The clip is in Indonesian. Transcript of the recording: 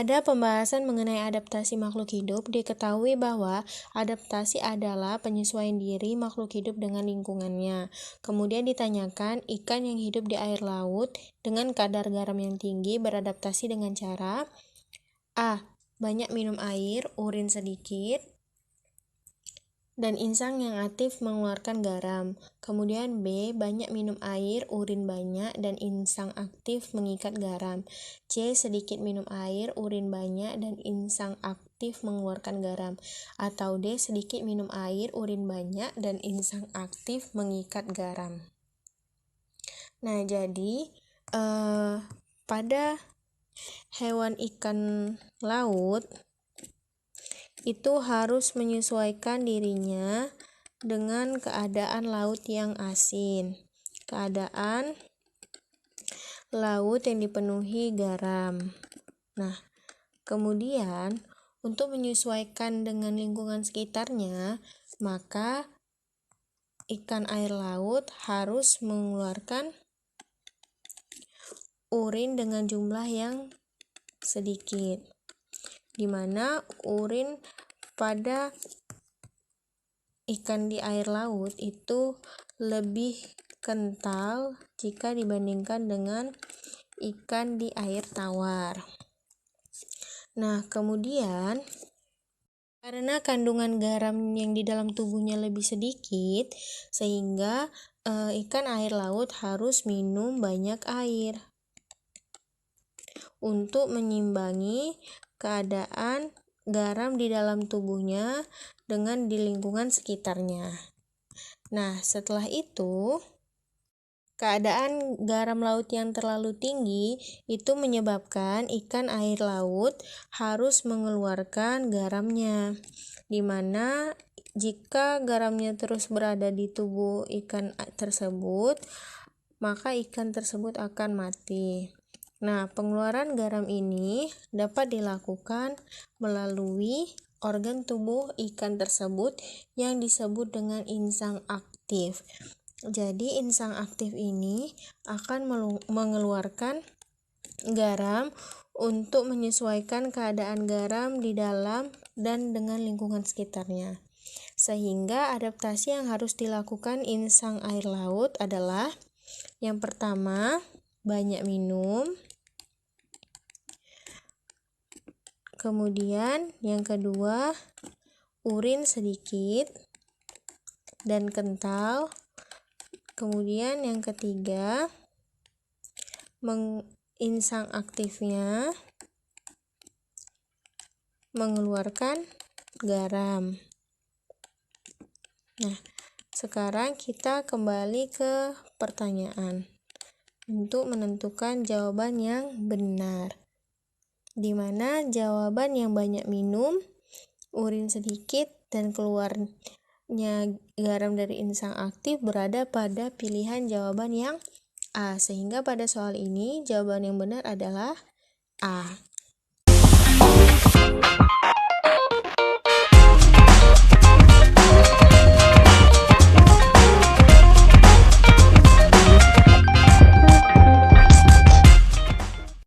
Pada pembahasan mengenai adaptasi makhluk hidup, diketahui bahwa adaptasi adalah penyesuaian diri makhluk hidup dengan lingkungannya. Kemudian ditanyakan, ikan yang hidup di air laut dengan kadar garam yang tinggi beradaptasi dengan cara A. Banyak minum air, urin sedikit, dan insang yang aktif mengeluarkan garam. Kemudian B. Banyak minum air, urin banyak, dan insang aktif mengikat garam. C. Sedikit minum air, urin banyak, dan insang aktif mengeluarkan garam. Atau D. Sedikit minum air, urin banyak, dan insang aktif mengikat garam. Nah, jadi pada hewan ikan laut itu harus menyesuaikan dirinya dengan keadaan laut yang asin, keadaan laut yang dipenuhi garam. Nah, kemudian untuk menyesuaikan dengan lingkungan sekitarnya, maka ikan air laut harus mengeluarkan urin dengan jumlah yang sedikit, di mana urin pada ikan di air laut itu lebih kental jika dibandingkan dengan ikan di air tawar. Nah, kemudian karena kandungan garam yang di dalam tubuhnya lebih sedikit, sehingga ikan air laut harus minum banyak air untuk menyimbangi keadaan garam di dalam tubuhnya dengan di lingkungan sekitarnya. Nah, setelah itu, keadaan garam laut yang terlalu tinggi itu menyebabkan ikan air laut harus mengeluarkan garamnya, di mana jika garamnya terus berada di tubuh ikan tersebut, maka ikan tersebut akan mati. Nah, pengeluaran garam ini dapat dilakukan melalui organ tubuh ikan tersebut yang disebut dengan insang aktif. Jadi, insang aktif ini akan mengeluarkan garam untuk menyesuaikan keadaan garam di dalam dan dengan lingkungan sekitarnya. Sehingga adaptasi yang harus dilakukan insang air laut adalah yang pertama, banyak minum. Kemudian yang kedua, urin sedikit dan kental. Kemudian yang ketiga, insang aktifnya mengeluarkan garam. Nah, sekarang kita kembali ke pertanyaan untuk menentukan jawaban yang benar, di mana jawaban yang banyak minum, urin sedikit, dan keluarnya garam dari insang aktif berada pada pilihan jawaban yang A. Sehingga pada soal ini jawaban yang benar adalah A.